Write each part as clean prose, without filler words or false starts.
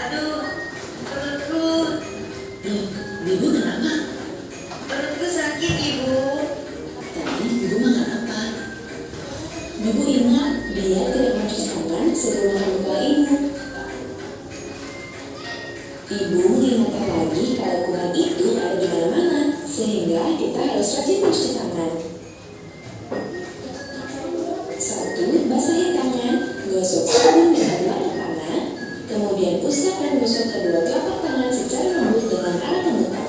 Aduh, perutku. Loh, Bibu kenapa? Perutku sakit, Ibu. Tadi Bibu makan apa? Bibu ingat dia tidak mencuci tangan sebelum makan buka ibu. Ibu mengingatkan lagi kalau kuman itu ada di mana-mana, sehingga kita harus rajin mencuci tangan. 1. Basahi tangan, gosok sabun dengan telapak tangan, kemudian usap dan gosok kedua telapak tangan secara lembut dengan alat pemutar.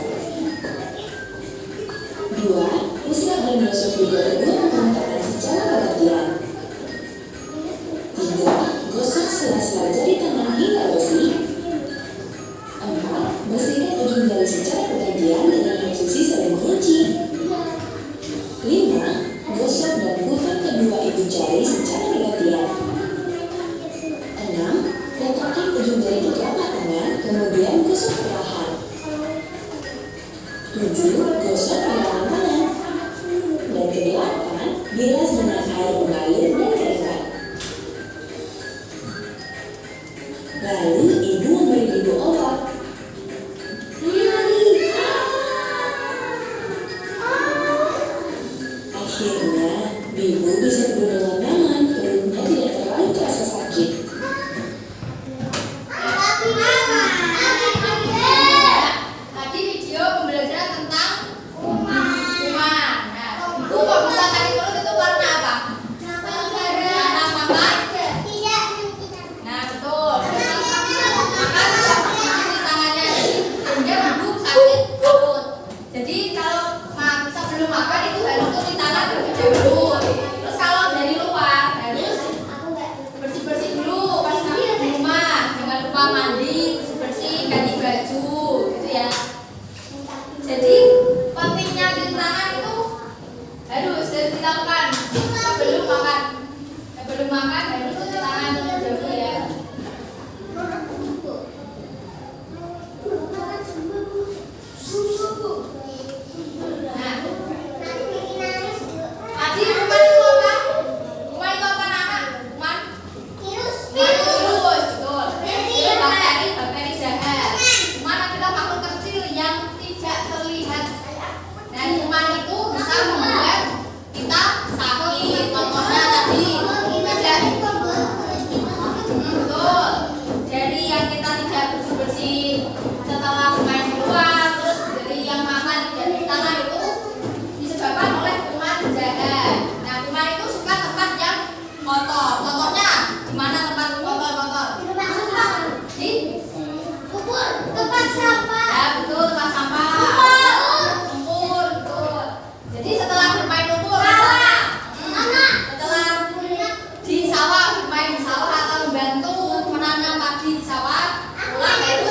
2. Usap dan gosok juga kedua punggung tangan secara bergantian. 3. Gosok sela-sela jari tangan hingga bersih. 4. Bersihkan ujung jari secara bergantian dengan posisi saling mengunci. 5. Gosok dan putar kedua ibu jari secara bergantian. 6. Letakkan ujung jari di telapak tangan, kemudian gosok perlahan. 7. Gosok perlahan tangan. Dan ke-8, bilas dengan air mengalir dan keringat. Lalu ibu memberi Bibu obat. Akhirnya, Bibu bisa tidur dengan nyaman, perutnya tidak terlalu terasa sakit. Tadi video pembelajaran tentang kuman. Nah, Ibu kok bisa sakit perut itu karena apa? Karena makan. Nah, betul. Makan tidak mencuci tangannya, sehingga Ibu sakit perut. Jadi kalau sebelum makan itu harus cuci tangan terlebih dahulu. Terus kalau dari luar harus bersih-bersih dulu pas sampai di rumah. Jangan lupa mandi, bersih-bersih, ganti baju, gitu ya. Jadi pentingnya cuci tangan itu harus dilakukan sebelum makan. Sebelum makan harus cuci tangan terlebih dahulu ya. Nah, tadi kuman itu apa? Kuman itu apa anak? Kuman? Virus, betul. Itu bakteri jahat. Kuman adalah makhluk kecil yang tidak terlihat. Dan kuman itu bisa membuat kita sakit. Contohnya tadi tidak. Betul. Dari yang kita tidak bersih-bersih setelah main di luar, terus dari yang makan tidak cuci tangan itu disebabkan oleh kuman jahat. Nah, kuman itu suka tempat yang kotor. Contohnya di mana tempat kotor-kotor? Di tempat sampah. Ya, betul, tempat sampah. Lumpur, betul. Jadi setelah bermain lumpur, misalnya, setelah di sawah, bermain di sawah atau membantu menanam padi di sawah, pulang itu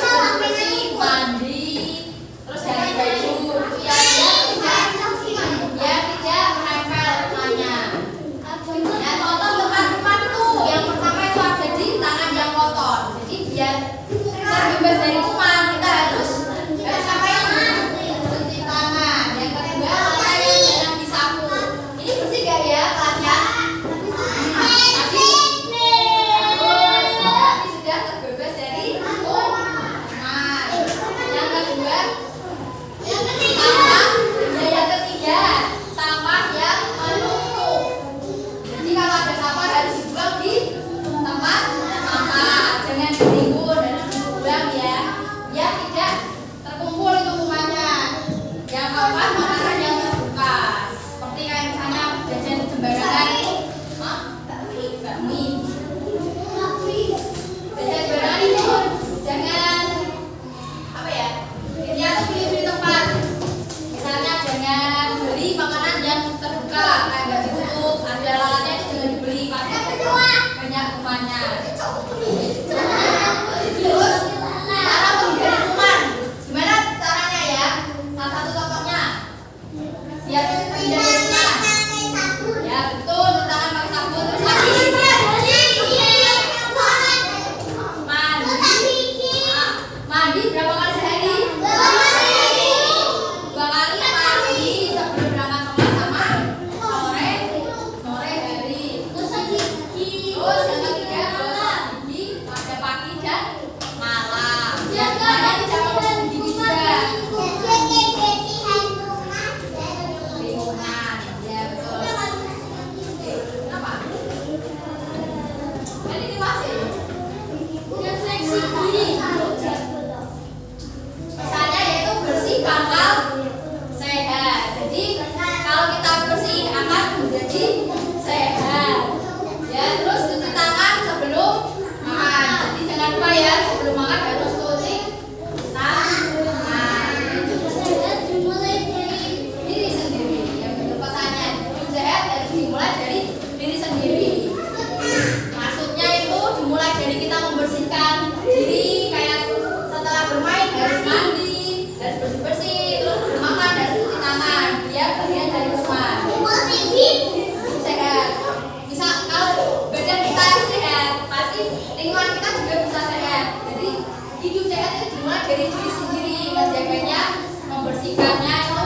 dimulai dari diri sendiri, menjaganya, membersihkannya itu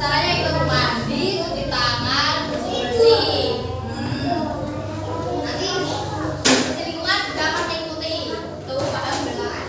caranya itu mandi, cuci tangan, bersih. Nanti bersih lingkungan juga akan mengikuti. Tuh paham belum?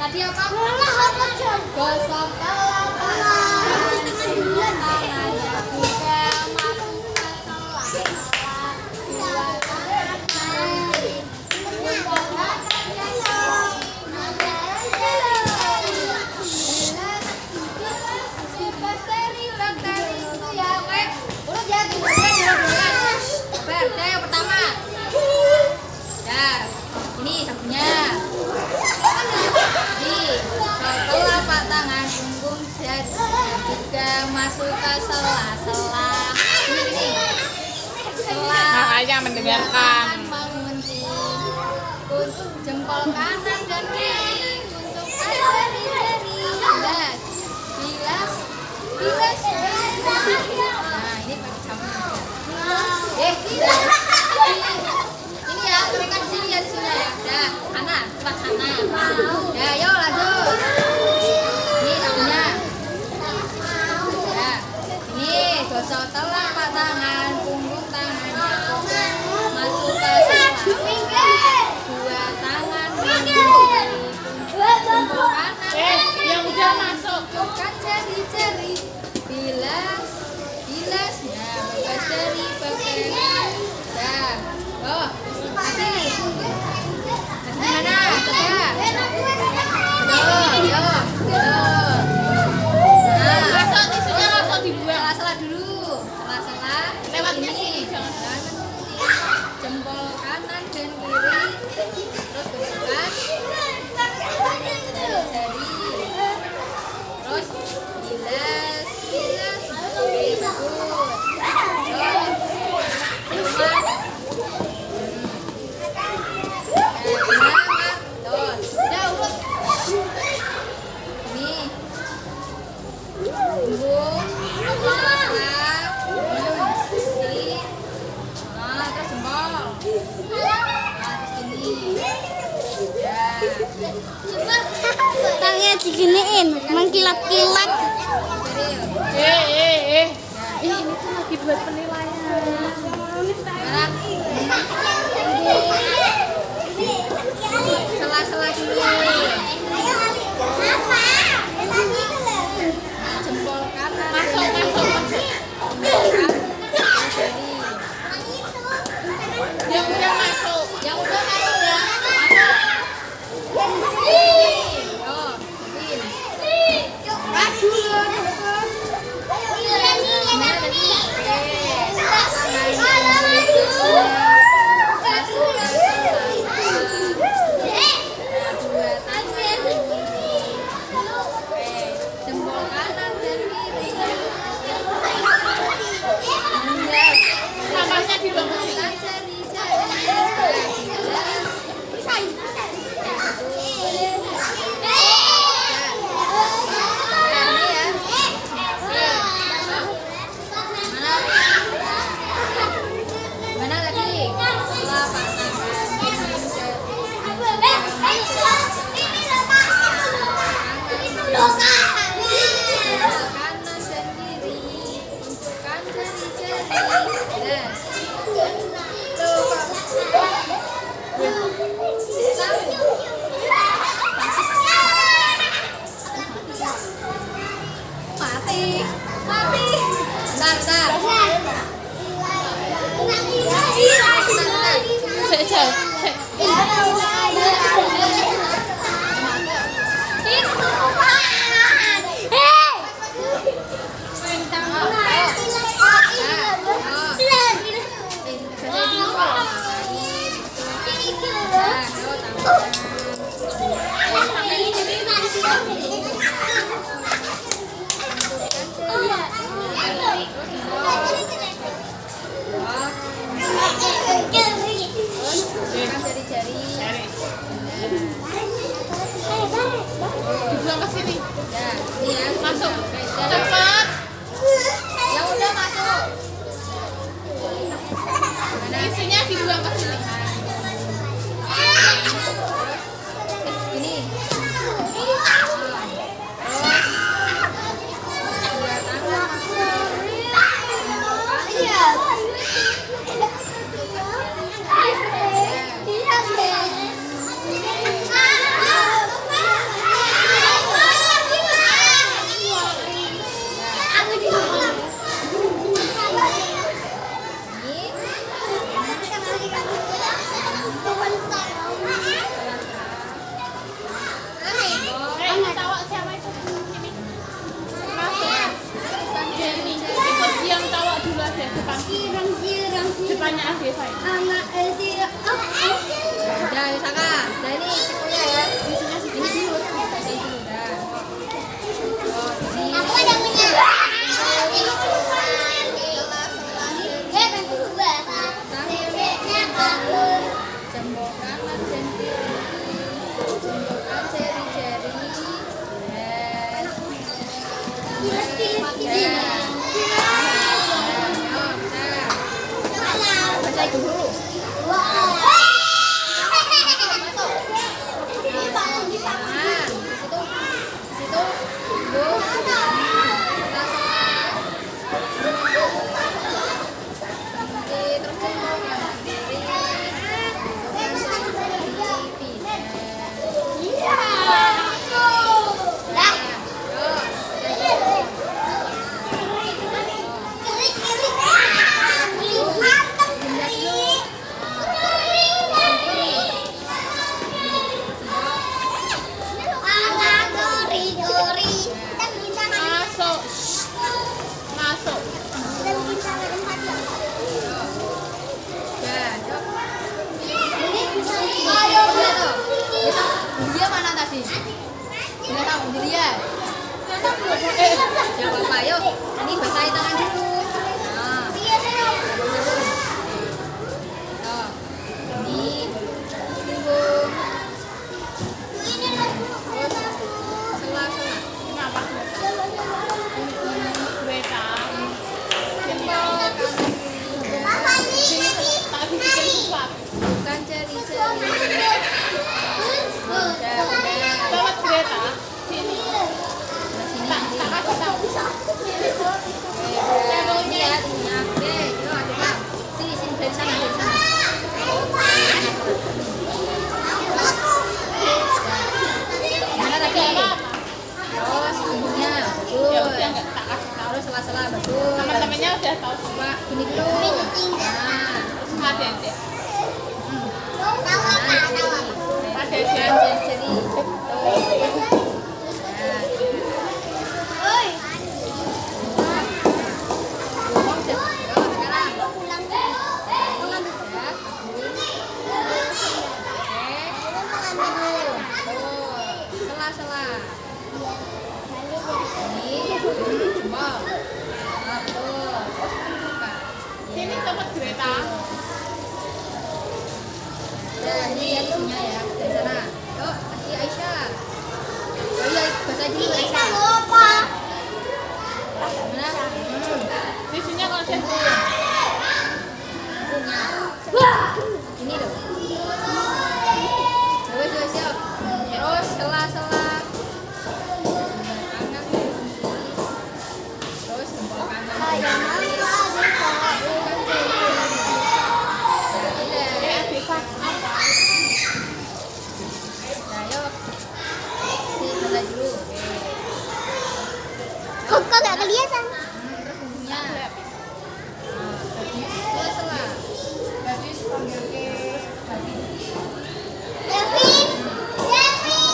Tadi apa? Gosok telapak tangan, sebelah tangannya juga masukkan sela-sela dua tangan kiri, jempol bakteri itu ya, oke? Urut ya, yang pertama. Ya, ini sabunnya. Telapak tangan, punggung jari juga masuk ke sela-sela. Ini sela. Makanya mendengarkan. Jempol kanan dan kiri untuk jari-jari. Bilas. Nah, ini pakai sabun. Ini ya, mereka di sini ya, di sini ya. Ya, kanan, sebelah kanan. Ya, yuk lanjut. Ini sabunnya. Ya, ini gosok telapak tangan, punggung tangannya masuk ke sela-sela. Dua tangan jari, jempol kanan. Yang udah masuk. Bukan jari-jari. Bilas. Nah, bekas jari bakteri. Ya, oh, lagi. Gimana? Coba. Yo. Nah, Masuk tisunya langsung dibuang. salah dulu. Salah. Lewatnya Ini. sini, jangan. Jempol kanan dan kiri. Terus bekas. Jari. Terus bilas. Oke, bagus. Tangannya diginiin, mengkilat-kilat. Ini tuh lagi buat penilaian. Sela-sela dulu. Jempol kanan. Masuk. Yang udah masuk. Yang udah masuk ya. Jempol kanan dan kiri. Sampahnya dibawa. Jari-jari. Nah, biasa ini. Anak SD. Udah, Saka. Nah ini sikunya ya. Ini dulu. Ini dulu dah. Oh, ini. Aku ada punya. Jembokan dan jembokan ceri-ceri. Baca itu dulu. Situ. Masuk. Masuk. Dia mana tadi? Udah tahu dia. Jangan apa-apa, yuk. Ini basahin tangan dulu. Nah. Tuh. Ini tunggu. Sela-sela. Kenapa? Beta. Tak bikin sesuatu. Bukan ceri-ceri. Lewat kereta. Sini. Tak kasih tahu. Ini ya, ininya. Oke, yuk adiknya. Sini dari sana. Mana lagi? Terus ininya, Ya udah bagus. enggak tak kasih tahu. Terus sela-sela, bagus. Teman-temannya udah tahu semua. Coba gini dulu. Nah, Ada deh. nah, Ada jadi. deh. Jadi. Sela-sela. Ini jempol. Betul. Sini tempat kereta. Nah, ini ya isinya ya. Dari sana. Yuk, kasih Aisyah. Oh iya, baca dulu Aisyah. Mana? Tisunya kalau saya Punya. Ini loh. Terus yuk. Terus sela-sela. Kanan. Terus jempol kanan. Nah, yuk. Sini baca dulu. Kok gak kelihatan? Terus bumbunya. Sela-sela. Isinya ini ya. Nah, betul,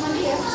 bumbunya.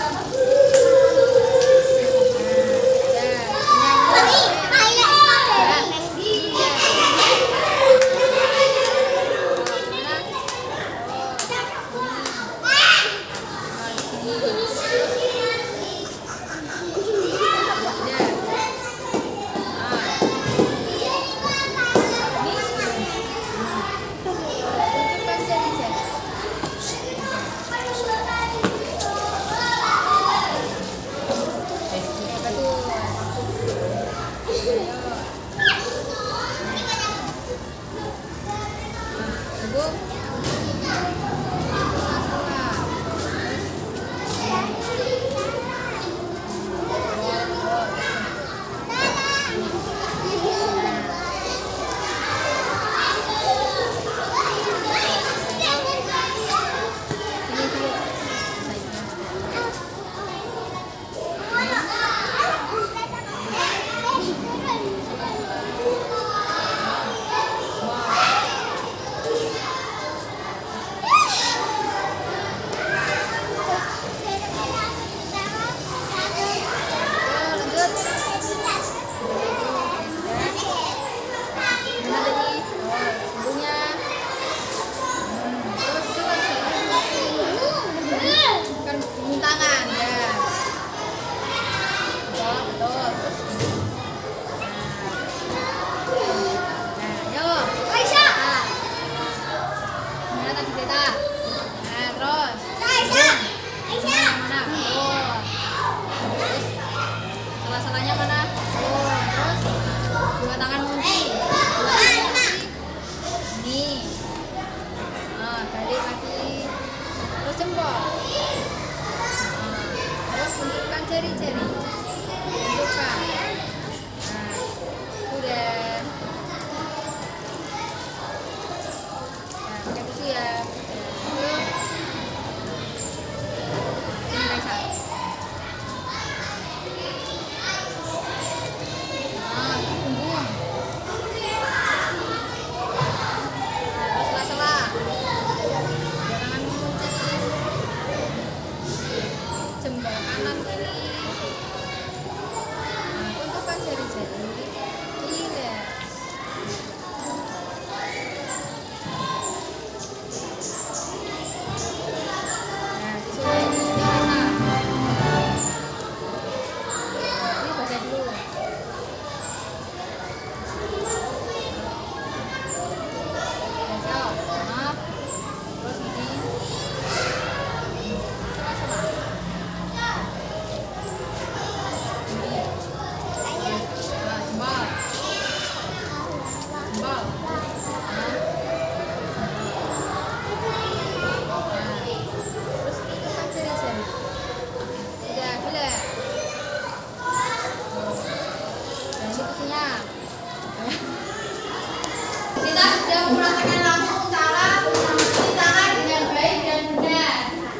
Kita sudah mempraktekkan langsung cara mencuci tangan dengan baik dan benar.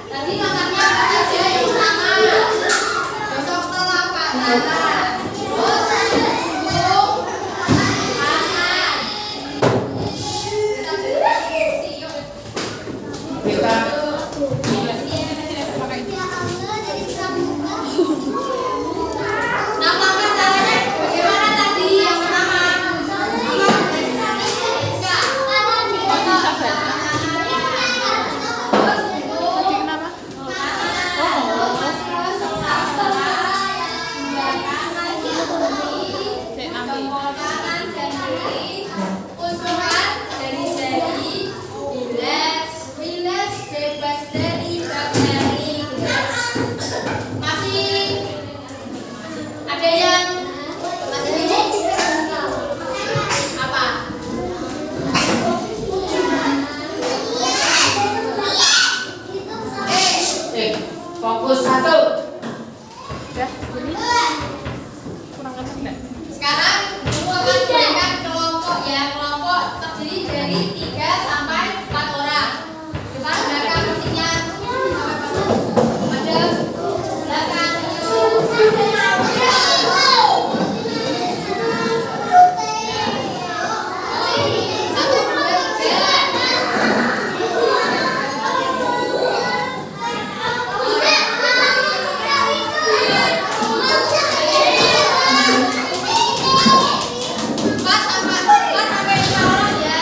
Tadi makannya apa saja yang pertama? Gosok telapak tangan. Terus hidung, tangan. Kita bersih. Yuk. Namakan caranya bagaimana tadi? Yang pertama. Ada yang masih bingung? Apa? Fokus satu. Udah, ini kurang keras enggak? Sekarang kamu akan berikan kelompok ya. Kelompok terdiri dari 3 sampai 4 orang. Depan belakang mestinya ada belakang Satu, dua, tiga. Empat sampai 5 orang ya.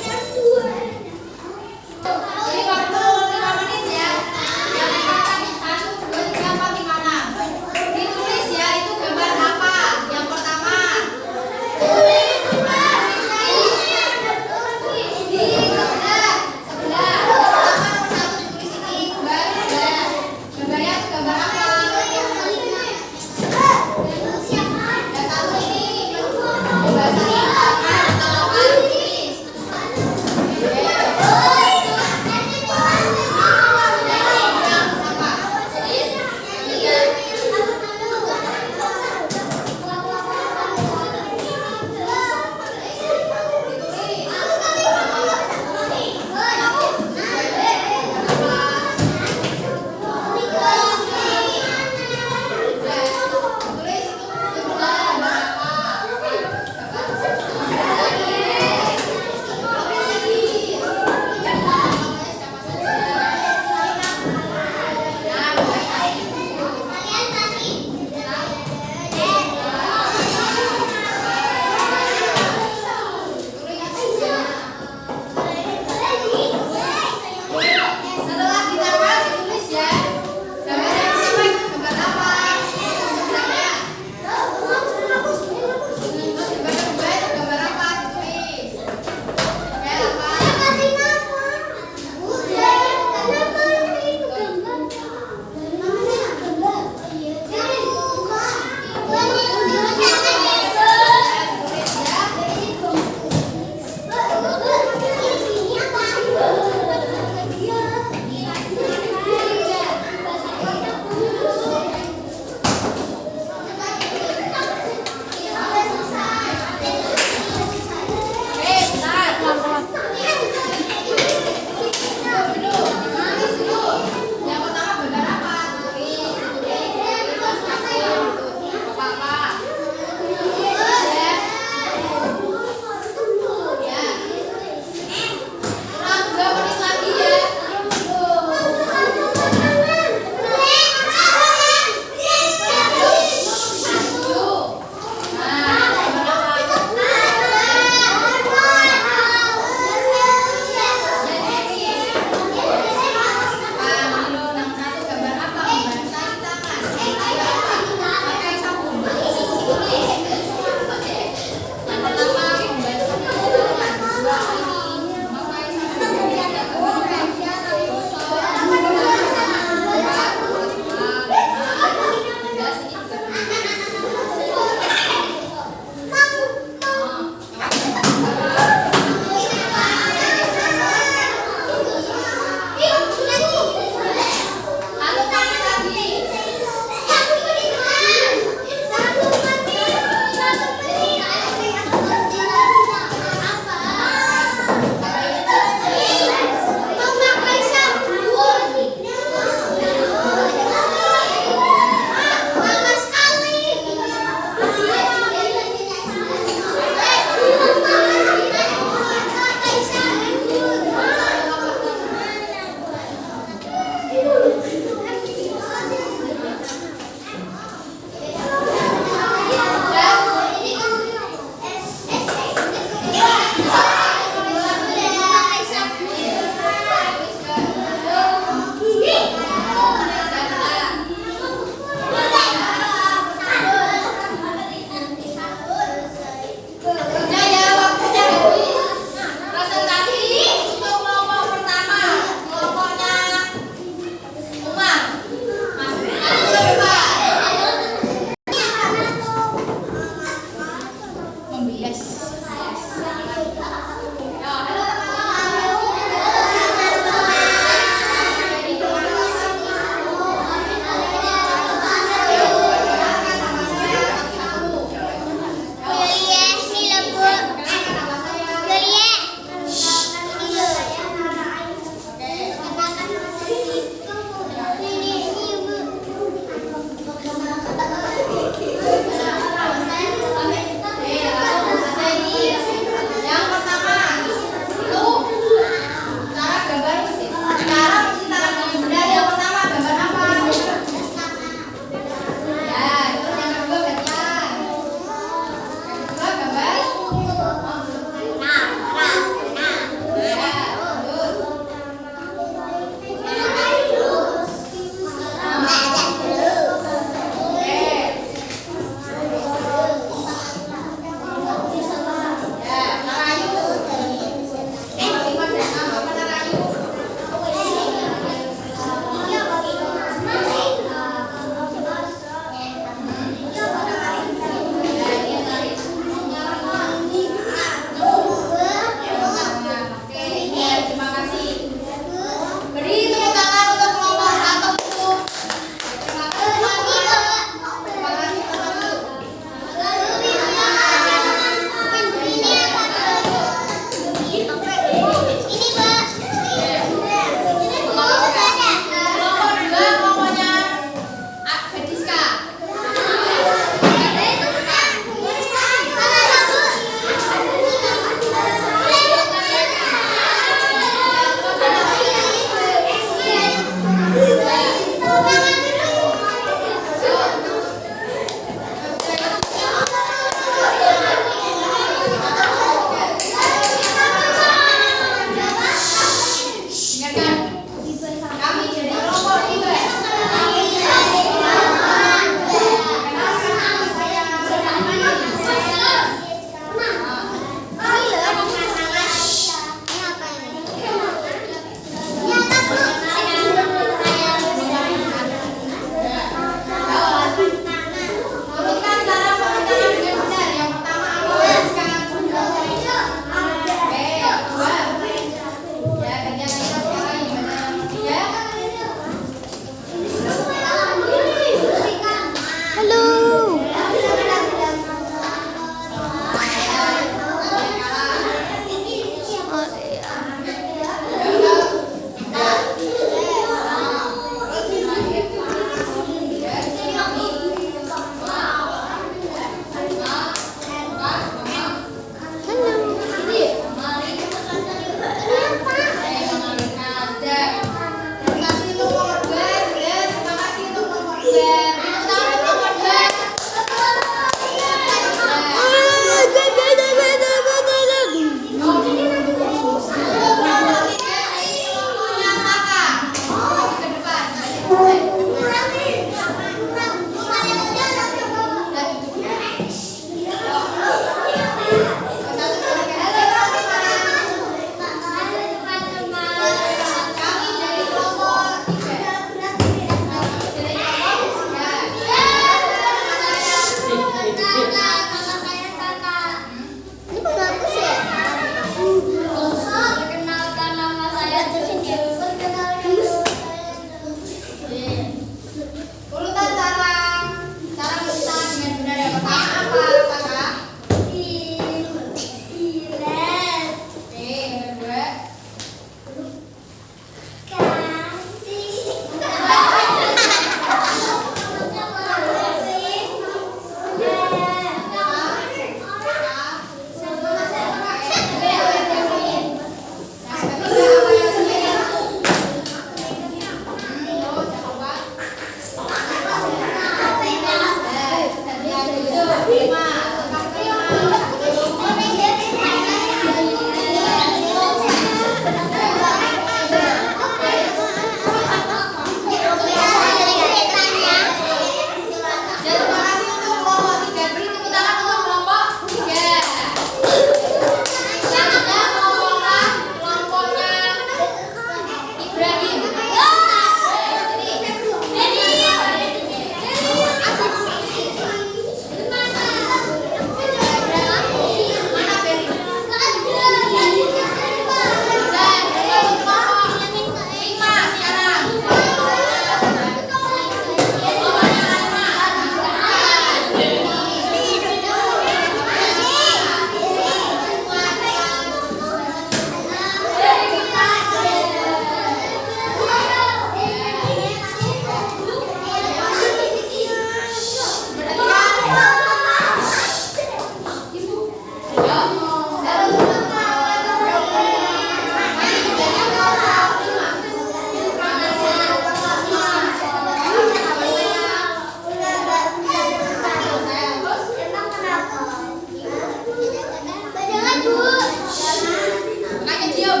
Makanya diam.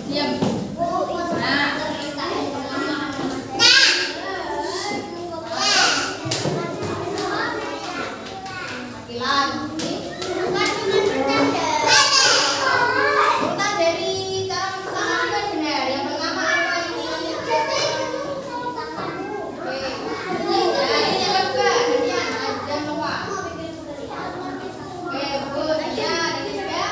Diam. Nah. Lagi. Urutan dari cara mencuci tangan benar. Yang pertama apa ini? Oke. Nah, ini yang kedua. Gantian Azan Noah. Oke, Bu. Ya, ini juga.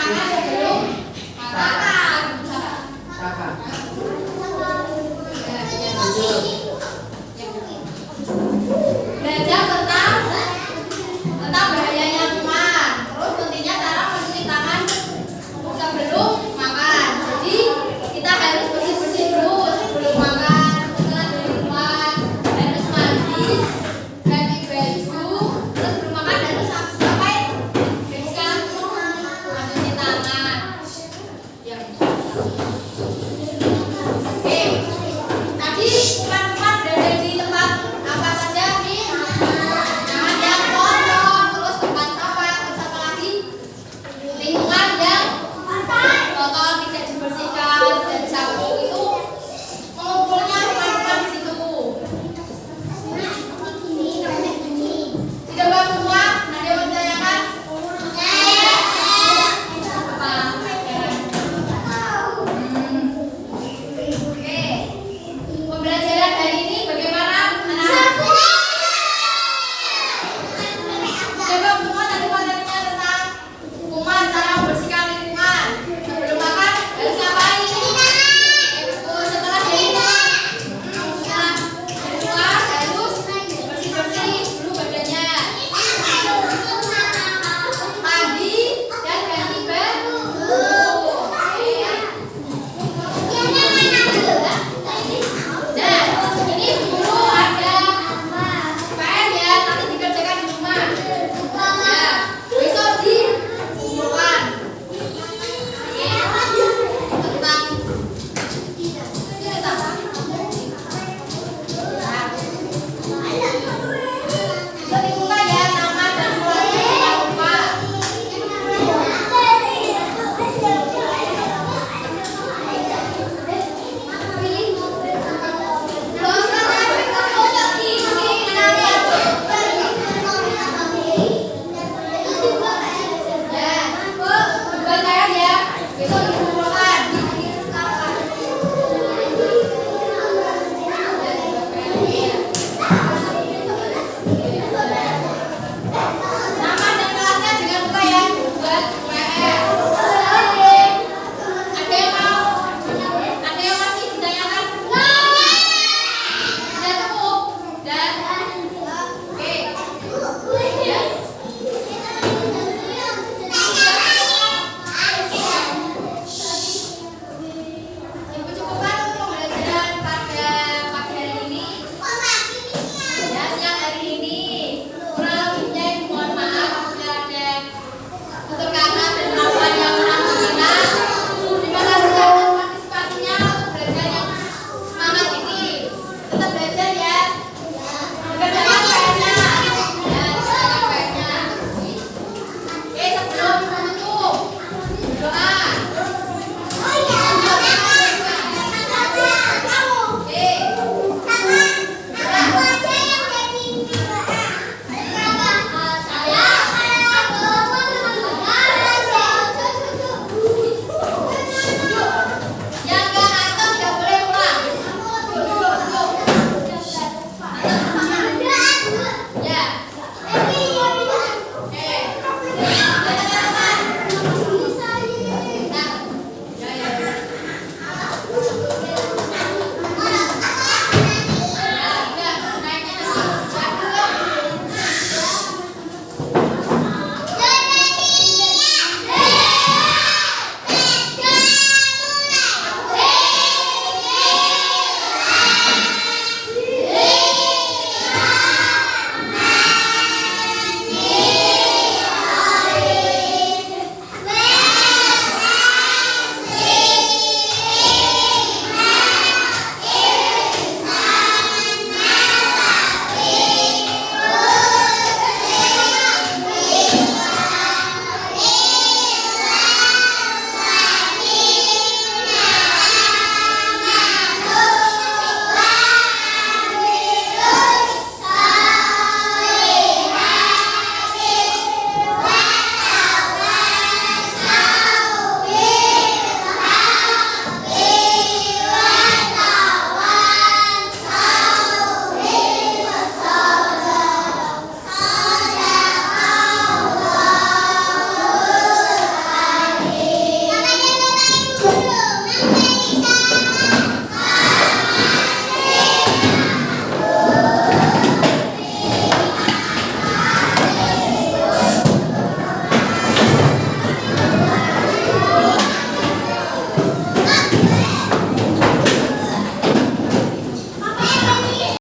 tangan